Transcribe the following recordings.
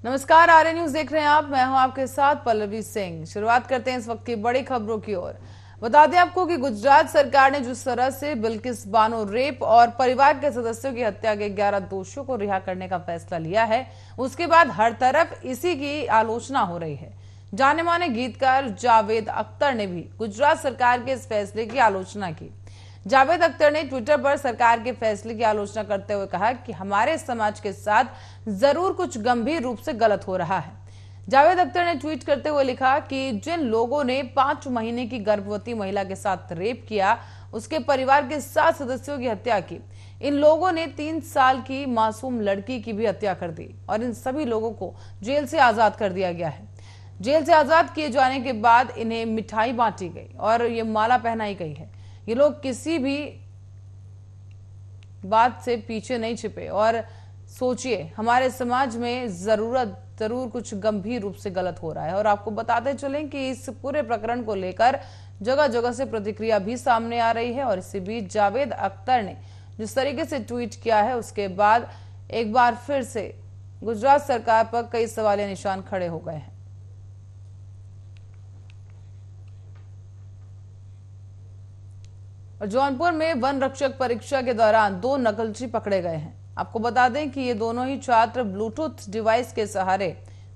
नमस्कार, आर्य न्यूज देख रहे हैं आप। मैं हूं आपके साथ पल्लवी सिंह। शुरुआत करते हैं इस वक्त की बड़ी खबरों की ओर। बता दें आपको कि गुजरात सरकार ने जिस तरह से बिल्किस बानो रेप और परिवार के सदस्यों की हत्या के 11 दोषियों को रिहा करने का फैसला लिया है, उसके बाद हर तरफ इसी की आलोचना हो रही है। जाने माने गीतकार जावेद अख्तर ने भी गुजरात सरकार के इस फैसले की आलोचना की। जावेद अख्तर ने ट्विटर पर सरकार के फैसले की आलोचना करते हुए कहा कि हमारे समाज के साथ जरूर कुछ गंभीर रूप से गलत हो रहा है। जावेद अख्तर ने ट्वीट करते हुए लिखा कि जिन लोगों ने 5 महीने की गर्भवती महिला के साथ रेप किया, उसके परिवार के 7 सदस्यों की हत्या की, इन लोगों ने 3 साल की मासूम लड़की की भी हत्या कर दी और इन सभी लोगों को जेल से आजाद कर दिया गया है। जेल से आजाद किए जाने के बाद इन्हें मिठाई बांटी गई और ये माला पहनाई गई है। ये लोग किसी भी बात से पीछे नहीं छिपे और सोचिए, हमारे समाज में जरूर कुछ गंभीर रूप से गलत हो रहा है। और आपको बताते चलें कि इस पूरे प्रकरण को लेकर जगह जगह से प्रतिक्रिया भी सामने आ रही है। और इसी बीच जावेद अख्तर ने जिस तरीके से ट्वीट किया है, उसके बाद एक बार फिर से गुजरात सरकार पर कई सवालिया निशान खड़े हो गए हैं। और जौनपुर में वन रक्षक परीक्षा के दौरान 2 नकलची पकड़े गए हैं। आपको बता दें कि ये दोनों ही छात्र ब्लूटूथ डिवाइस के सहारे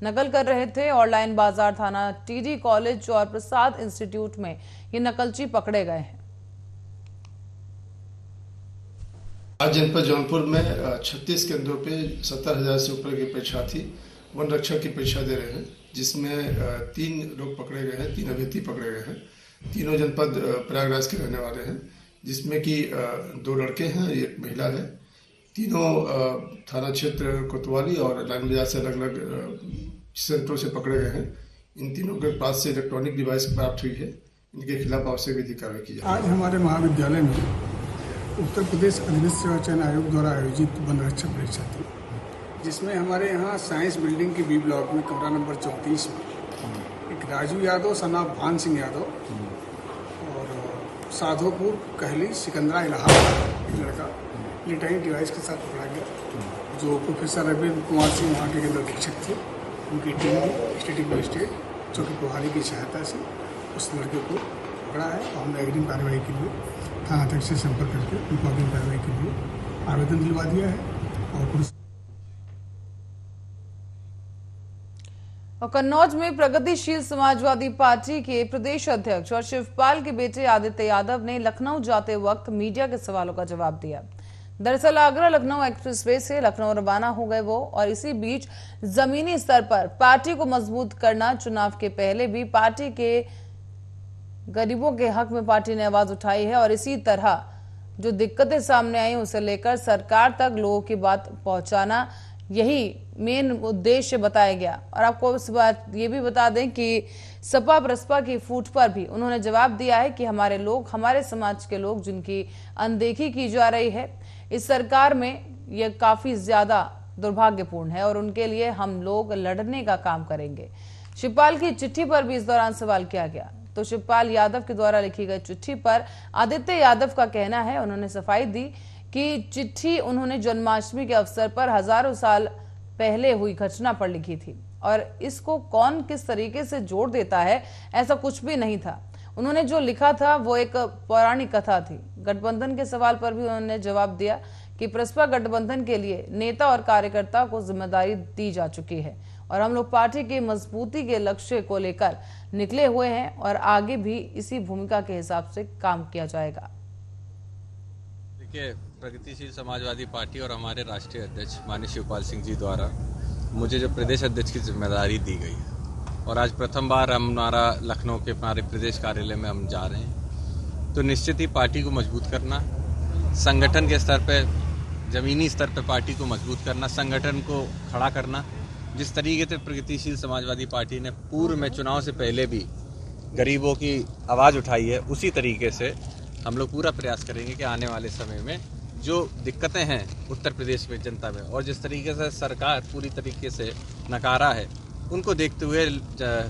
नकल कर रहे थे। ऑनलाइन बाजार थाना, टीडी कॉलेज और प्रसाद इंस्टीट्यूट में ये नकलची पकड़े गए हैं। आज जनपद जौनपुर में 36 केंद्रों पे 70,000 से ऊपर के परीक्षार्थी वन रक्षक की परीक्षा दे रहे हैं, जिसमें 3 लोग पकड़े गए हैं, 3 अभ्यर्थी पकड़े गए हैं। तीनों जनपद प्रयागराज के रहने वाले हैं, जिसमें कि 2 लड़के हैं, एक महिला है। तीनों थाना क्षेत्र कोतवाली और लाइन बाजार से अलग अलग सेंटरों से पकड़े गए हैं। इन तीनों के पास से इलेक्ट्रॉनिक डिवाइस प्राप्त हुई है। इनके खिलाफ आवश्यक विधि कार्रवाई की जाए। आज हमारे महाविद्यालय में उत्तर प्रदेश अधिविद्य सेवा चयन आयोग द्वारा आयोजित वन रक्षक परीक्षा थी, जिसमें हमारे यहाँ साइंस बिल्डिंग की बी ब्लॉक में कमरा नंबर 34 में एक राजू यादव सना भान सिंह यादव और साधोपुर कहली सिकंदरा इलाहाबाद एक लड़का इलेक्ट्रॉनिक डिवाइस के साथ पकड़ा गया। जो प्रोफेसर अरविंद कुमार सिंह वहाँ के केंद्र अधीक्षक थे, उनकी टीम ने स्टेटिक मजिस्ट्रेट चौकी प्रभारी की सहायता से उस लड़के को पकड़ा है। और हमने अग्रिम कार्रवाई के लिए थाना अध्यक्ष से संपर्क करके उनको अग्रिम कार्रवाई के लिए आवेदन दिलवा दिया है। और कन्नौज में प्रगतिशील समाजवादी पार्टी के प्रदेश अध्यक्ष और शिवपाल के बेटे आदित्य यादव ने लखनऊ जाते वक्त मीडिया के सवालों का जवाब दिया। दरअसल आगरा लखनऊ एक्सप्रेसवे से लखनऊ रवाना हो गए वो, और इसी बीच जमीनी स्तर पर पार्टी को मजबूत करना, चुनाव के पहले भी पार्टी के गरीबों के हक में पार्टी ने आवाज उठाई है और इसी तरह जो दिक्कतें सामने आई उसे लेकर सरकार तक लोगों की बात पहुंचाना, यही मेन उद्देश्य बताया गया। और आपको इस बात ये भी बता दें कि सपा बसपा की फूट पर भी उन्होंने जवाब दिया है कि हमारे लोग, हमारे समाज के लोग जिनकी अनदेखी की जा रही है इस सरकार में, ये काफी ज्यादा दुर्भाग्यपूर्ण है और उनके लिए हम लोग लड़ने का काम करेंगे। शिवपाल की चिट्ठी पर भी इस दौरान सवाल किया गया, तो शिवपाल यादव के द्वारा लिखी गई चिट्ठी पर आदित्य यादव का कहना है, उन्होंने सफाई दी कि चिट्ठी उन्होंने जन्माष्टमी के अवसर पर हजारों साल पहले हुई घटना पर लिखी थी और इसको कौन किस तरीके से जोड़ देता है, ऐसा कुछ भी नहीं था। उन्होंने जो लिखा था वो एक पौराणिक कथा थी। गठबंधन के सवाल पर भी उन्होंने जवाब दिया कि प्रसपा गठबंधन के लिए नेता और कार्यकर्ता को जिम्मेदारी दी जा चुकी है और हम लोग पार्टी की मजबूती के लक्ष्य को लेकर निकले हुए हैं और आगे भी इसी भूमिका के हिसाब से काम किया जाएगा। देखिए, प्रगतिशील समाजवादी पार्टी और हमारे राष्ट्रीय अध्यक्ष माननीय शिवपाल सिंह जी द्वारा मुझे जो प्रदेश अध्यक्ष की जिम्मेदारी दी गई है और आज प्रथम बार हमारा लखनऊ के हमारे प्रदेश कार्यालय में हम जा रहे हैं, तो निश्चित ही पार्टी को मजबूत करना, संगठन के स्तर पे, जमीनी स्तर पे पार्टी को मजबूत करना, संगठन को खड़ा करना। जिस तरीके से प्रगतिशील समाजवादी पार्टी ने पूर्व में चुनाव से पहले भी गरीबों की आवाज़ उठाई है, उसी तरीके से हम लोग पूरा प्रयास करेंगे कि आने वाले समय में जो दिक्कतें हैं उत्तर प्रदेश में जनता में और जिस तरीके से सरकार पूरी तरीके से नकारा है, उनको देखते हुए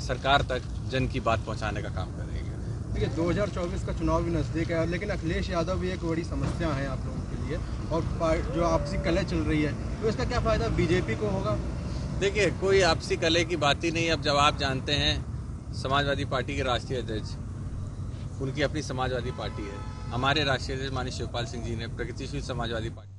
सरकार तक जन की बात पहुंचाने का काम करेंगे। देखिए, 2024 का चुनाव भी नज़दीक है, लेकिन अखिलेश यादव भी एक बड़ी समस्या है आप लोगों के लिए और जो आपसी कलह चल रही है, तो इसका क्या फ़ायदा बीजेपी को होगा? देखिए, कोई आपसी कले की बात ही नहीं। अब जब आप जानते हैं समाजवादी पार्टी के राष्ट्रीय अध्यक्ष, उनकी अपनी समाजवादी पार्टी है। हमारे राष्ट्रीय अध्यक्ष माननीय शिवपाल सिंह जी ने प्रगतिशील समाजवादी पार्टी